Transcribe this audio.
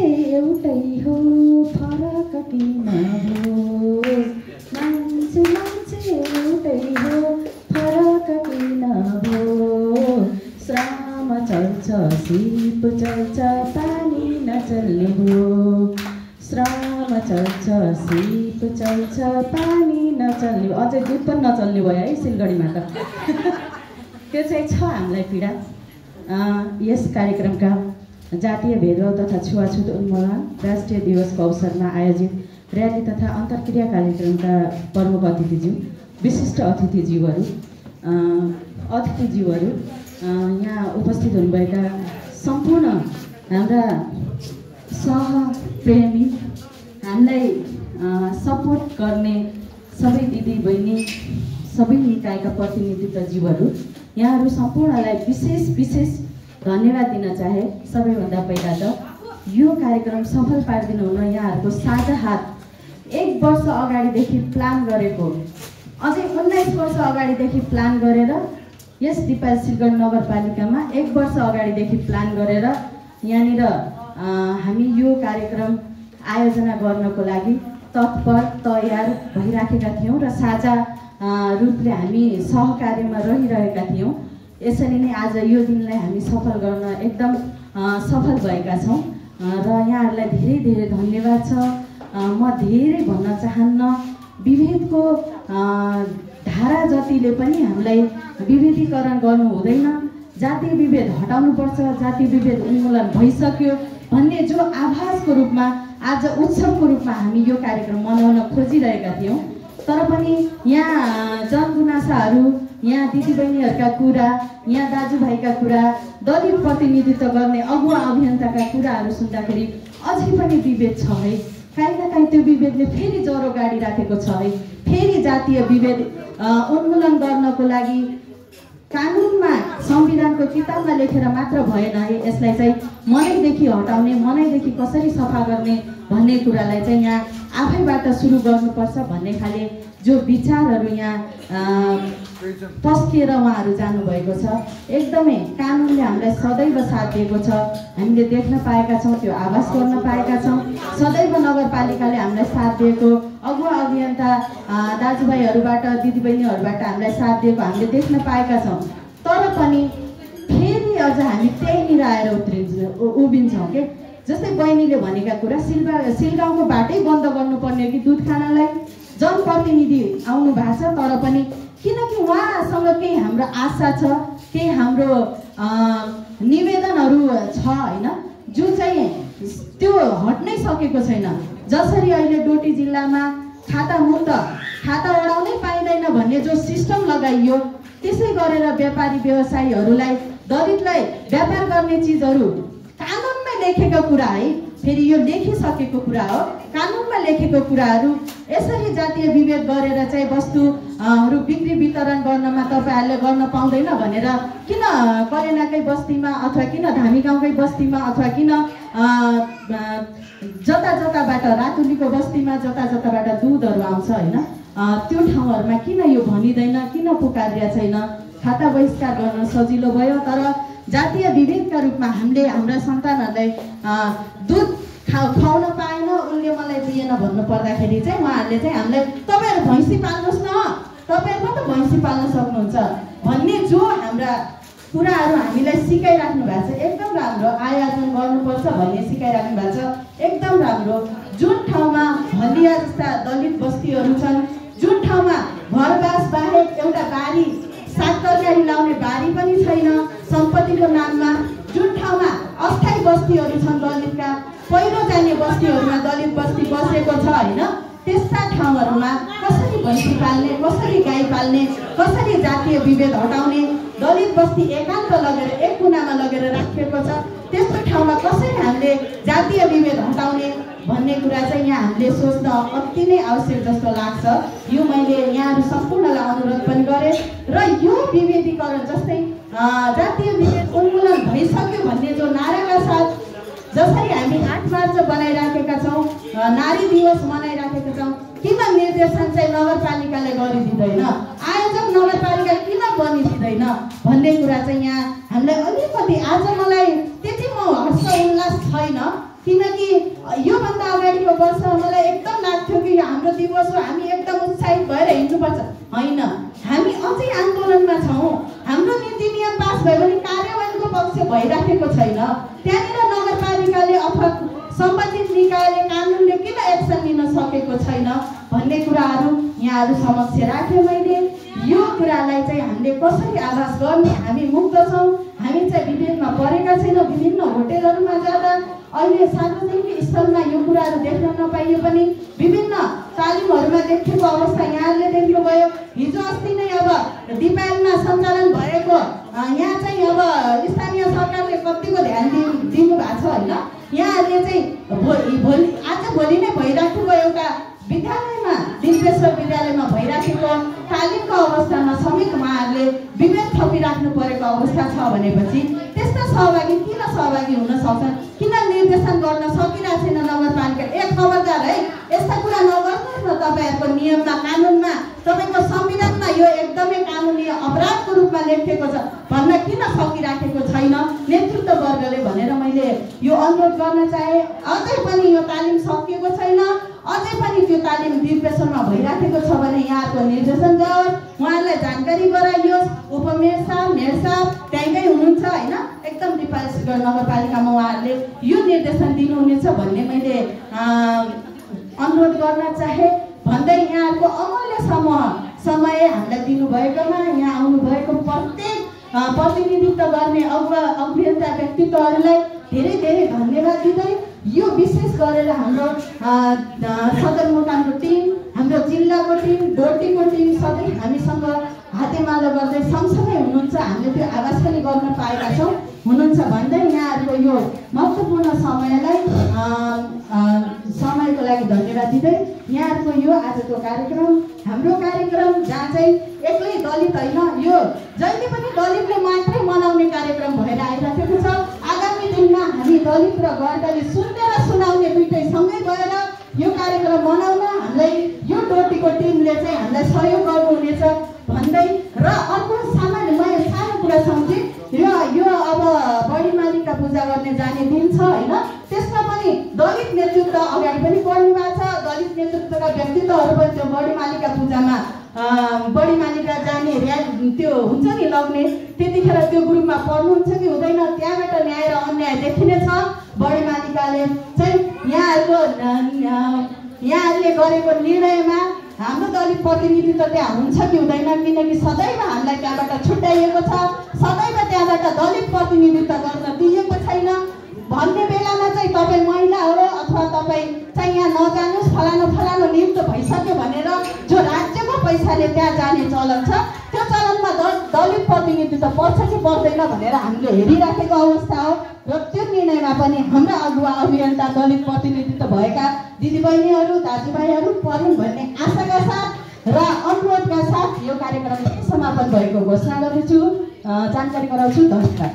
एउटै हो फरक किन हो मान्छे मान्छे एउटै हो फरक किन हो श्रम चल्छ सिप चल्छ पानी नचल्ने हो श्रम चल्छ सिप चल्छ पानी नचल्ने अझै दुध पनि नचल्ने भयो है सिलगढीमा त त्यो चाहिँ छ हामीलाई पीडा। यस कार्यक्रमका जातीय भेदभाव तथा छुवाछुत उन्मूलन राष्ट्रिय दिवसको अवसरमा आयोजित र्याली तथा अन्तर्क्रिया कार्यक्रमका प्रमुख अतिथिज्यू विशिष्ट अतिथिज्यूहरू यहाँ उपस्थित हुनुभएका सम्पूर्ण हाम्रा सहप्रेमी हामीलाई सपोर्ट गर्ने सबै दिदी बहिनी सबै निकायका प्रतिनिधित्वज्यूहरू यहाँहरू सम्पूर्णलाई विशेष धन्यवाद दिन चाहे। सबैभन्दा पहिला त यो कार्यक्रम सफल पारिदिनु हुन यहाँहरूको साझा हात 1 वर्ष अगाडिदेखि प्लान गरेको अझै 19 वर्ष अगाडिदेखि प्लान गरेर यस दिपाल सिलगढी नगरपालिकामा 1 वर्ष अगाडिदेखि प्लान गरेर यहाँनिर हामी यो कार्यक्रम आयोजना गर्नको लागि तत्पर तयार भइराखेका थियौँ र साझा रूपले हामी सहकार्यमा रहिरहेका थियौँ। यसरी नै आज यो दिनलाई हामी सफल गर्न एकदम सफल भएका छौँ र यहाँहरूलाई धेरै धेरै धन्यवाद छ। म धेरै भन्न चाहन्न, विभेदको धारा जतिले पनि हामीलाई विभेदीकरण गर्नु हुँदैन, जातीय विभेद हटाउनुपर्छ, जातीय विभेद उन्मूलन भइसक्यो भन्ने जो आभासको रूपमा आज उत्सवको रूपमा हामी यो कार्यक्रम मनाउन खोजिरहेका थियौँ। तर पनि यहाँ जनगुनासाहरू, यहाँ दिदीबहिनीहरूका कुरा, यहाँ दाजुभाइका कुरा, दलित प्रतिनिधित्व गर्ने अगुवा अभियन्ताका कुराहरू सुन्दाखेरि अझै पनि विभेद छ है। काहीँ न काहीँ त्यो विभेदले फेरि ज्वरो गाडिराखेको छ है। फेरि जातीय विभेद उन्मूलन गर्नको लागि कानुनमा संविधानको किताबमा लेखेर मात्र भएन है। यसलाई चाहिँ मनैदेखि हटाउने, मनैदेखि कसरी सफा गर्ने भन्ने कुरालाई चाहिँ यहाँ आफैबाट सुरु गर्नुपर्छ भन्ने खाले जो विचारहरू यहाँ पस्किएर उहाँहरू जानुभएको छ। एकदमै कानुनले हामीलाई सदैव साथ दिएको छ, हामीले देख्न पाएका छौँ, त्यो आभास गर्न पाएका छौँ। सदैव नगरपालिकाले हामीलाई साथ दिएको, अगुवा अभियन्ता दाजुभाइहरूबाट दिदीबहिनीहरूबाट हामीलाई साथ दिएको हामीले देख्न पाएका छौँ। तर पनि फेरि अझ हामी त्यहीँनिर आएर उभिन्छौँ के। जस्तै बहिनीले भनेका कुरा, सिलगाउँको बाटै बन्द गर्नुपर्ने हो कि दुध खानलाई? जनप्रतिनिधि आउनु भएको छ, तर पनि किनकि उहाँसँग केही हाम्रो आशा छ, केही हाम्रो निवेदनहरू छ होइन, जो चाहिँ त्यो हट्नै सकेको छैन। जसरी अहिले डोटी जिल्लामा खाता मुक्त, खाता ओढाउनै पाइँदैन भन्ने जो सिस्टम लगाइयो, त्यसै गरेर व्यापारी व्यवसायीहरूलाई, दलितलाई व्यापार गर्ने चिजहरू कानुनमा लेखेको कुरा है, फेरि यो लेखिसकेको कुरा हो, कानुनमा लेखेको कुराहरू यसरी जातीय विभेद गरेर चाहिँ वस्तुहरू बिक्री वितरण गर्नमा तपाईँहरूले गर्न पाउँदैन भनेर किन करेनाकै बस्तीमा अथवा किन धामी गाउँकै बस्तीमा अथवा किन जता जताबाट रातुलीको बस्तीमा जता जताबाट दुधहरू आउँछ होइन, त्यो ठाउँहरूमा किन यो भनिँदैन, किन पुकारिया छैन? खाता बहिष्कार गर्न सजिलो भयो, तर जातीय विभेदका रूपमा हामीले हाम्रा सन्तानहरूलाई दुध खुवाउन पाएन, उसले मलाई दिएन भन्नु पर्दाखेरि चाहिँ उहाँहरूले चाहिँ हामीलाई तपाईँहरू भैँसी पाल्नुहोस् न, तपाईँहरू त भैँसी पाल्न सक्नुहुन्छ भन्ने जो हाम्रा कुराहरू हामीलाई सिकाइराख्नु भएको छ। एकदम राम्रो, आयोजन गर्नुपर्छ भन्ने सिकाइराख्नु भएको छ, एकदम राम्रो। जुन ठाउँमा हलिया जस्ता दलित बस्तीहरू छन्, जुन ठाउँमा घरबास बाहेक एउटा बारी, साग तरकारी लाउने बारी पनि छैन सम्पत्तिको नाममा, जुन ठाउँमा अस्थायी बस्तीहरू छन् दलितका, पहिरो जाने बस्तीहरूमा दलित बस्ती बसेको छ होइन, त्यस्ता ठाउँहरूमा कसरी भैँसी पाल्ने, कसरी गाई पाल्ने, कसरी जातीय विभेद हटाउने, दलित बस्ती एकान्त लगेर एक कुनामा लगेर राखिएको छ, त्यस्तो ठाउँमा कसरी हामीले जातीय विभेद हटाउने भन्ने कुरा चाहिँ यहाँ हामीले सोच्न अति नै आवश्यक जस्तो लाग्छ। यो मैले यहाँहरू सम्पूर्णलाई अनुरोध पनि गरेँ र यो विभेदीकरण जस्तै जातीय विभेद उन्मूलन भइसक्यो भन्ने जो नाराका साथ जसरी हामी 8 मार्च बनाइराखेका छौँ, नारी दिवस मनाइराखेका छौँ, किन निर्देशन चाहिँ नगरपालिकाले गरिदिँदैन, आयोजक नगरपालिका किन बनिदिँदैन भन्ने कुरा चाहिँ यहाँ हामीलाई अलिकति आज मलाई त्यति म हर्ष उल्लास छैन, किनकि योभन्दा अगाडिको वर्ष मलाई एकदम लाग्थ्यो कि हाम्रो दिवस हो, हामी एकदम उत्साहित भएर हिँड्नुपर्छ। होइन, हामी अझै आन्दोलनमा छौँ। हाम्रो नीति नियम पास भयो भने कार्यान्वयनको पक्ष भइराखेको छैन। त्यहाँनिर नगरपालिकाले अथवा सम्बन्धित निकायले कानुनले किन एक्सन लिन सकेको छैन भन्ने कुराहरू यहाँहरू समक्ष राखेँ मैले। यो कुरालाई चाहिँ हामीले कसरी आभास गर्ने? हामी मुक्त छौँ, हामी चाहिँ विभेदमा परेका छैनौँ। विभिन्न होटेलहरूमा जाँदा अहिले सार्वजनिक स्थलमा यो कुराहरू देख्न नपाइयो पनि विभिन्न तालिमहरूमा देखेको अवस्था यहाँहरूले देख्नुभयो। हिजो अस्ति नै अब दिपायलमा सञ्चालन भएको यहाँ चाहिँ अब स्थानीय सरकारले कतिको ध्यान दिनु भएको छ होइन। यहाँहरूले चाहिँ भोलि नै भइराखेको एउटा विद्यालयमा, दिनपेश्वर विद्यालयमा भइराखेको तालिमको अवस्थामा समेत उहाँहरूले विभेद थपिराख्नु परेको अवस्था छ भनेपछि त्यस्ता सहभागी किन सहभागी हुन सक्छन्? किन निर्देशन गर्न सकिरहेको छैन नगरपालिका? एक खबरदार है, यस्ता कुरा नगर्नुहोस् न। तपाईँहरूको नियममा, कानुनमा, तपाईँको संविधानमा यो एकदमै कानुनी अपराधको रूपमा लेखिएको छ भन्न किन सकिराखेको छैन नेतृत्व वर्गले भनेर मैले यो अनुरोध गर्न चाहे। अझै पनि यो तालिम सकिएको छैन, अझै पनि त्यो तालिम दिनपेश्वरमा भइराखेको छ भने यहाँको निर्देशन जाओस्, उहाँहरूलाई जानकारी गराइयोस्। उपमेयर साहब, मेयर साहब त्यहीँकै हुनुहुन्छ होइन, एकदम दिपायल नगरपालिकामा उहाँहरूले यो निर्देशन दिनुहुनेछ भन्ने मैले अनुरोध गर्न चाहे। भन्दै यहाँहरूको अमूल्य समय हामीलाई दिनुभएकोमा, यहाँ आउनुभएको प्रत्येक प्रतिनिधित्व गर्ने अभियन्ता व्यक्तित्वहरूलाई धेरै धेरै धन्यवाद दिँदै यो विशेष गरेर हाम्रो सदरमुकामको टिम, हाम्रो जिल्लाको टिम, डोटीको टिम सधैँ हामीसँग हातेमालो गर्दै सँगसँगै हुनुहुन्छ। हामीले त्यो आवाज पनि गर्न पाएका छौँ हुनुहुन्छ भन्दै यहाँहरूको यो महत्त्वपूर्ण समयको लागि धन्यवाद दिँदै यहाँहरूको यो आजको कार्यक्रम, हाम्रो कार्यक्रम जहाँ चाहिँ एक्लै दलित होइन, यो जहिले पनि दलितले मात्रै मनाउने कार्यक्रम भएर आइराखेको छ। आगामी दिनमा हामी दलित र गैर दलित सुन्ने र सुनाउने दुइटै सँगै गएर यो कार्यक्रम मनाउन हामीलाई यो डोटीको टिमले चाहिँ हामीलाई सहयोग गर्नुहुनेछ भन्दै र अर्को सामान्य मैले सानो कुरा सम्झेँ। यो अब बढी मालिकका पूजा गर्ने जाने दिन छ होइन, त्यसमा पनि दलित नेतृत्व अगाडि पनि बढ्नु भएको छ। दलित नेतृत्वका व्यक्तित्वहरू पनि त्यो बढी मालिकका पूजामा बढी मालिका जाने त्यो हुन्छ नि लग्ने, त्यतिखेर त्यो ग्रुपमा पढ्नुहुन्छ कि हुँदैन, त्यहाँबाट न्याय र अन्याय देखिनेछ। बढी मालिकाले चाहिँ यहाँहरूले गरेको निर्णयमा हाम्रो दलित प्रतिनिधित्व त्यहाँ हुन्छ कि हुँदैन, किनकि सदैव हामीलाई त्यहाँबाट छुट्याइएको छ, सदैव त्यहाँबाट दलित प्रतिनिधित्व गर्न दिइएको छैन भन्ने बेलामा चाहिँ तपाईँ महिला हो अथवा तपाईँ चाहिँ यहाँ नजानुहोस्, फलानु नियुक्त भइसक्यो भनेर जो राज्यको पैसाले त्यहाँ जाने चलन छ, त्यो चलनमा दलित प्रतिनिधित्व पर्छ कि पर्दैन भनेर हामीले हेरिराखेको अवस्था हो। र त्यो निर्णयमा पनि हाम्रा अगुवा अभियन्ता दलित प्रतिनिधित्व भएका दिदीबहिनीहरू, दाजुभाइहरू परुन् भन्ने आशाका साथ र अनुरोधका साथ यो कार्यक्रम समापन भएको घोषणा गर्दछु, जानकारी गराउँछु। धन्यवाद।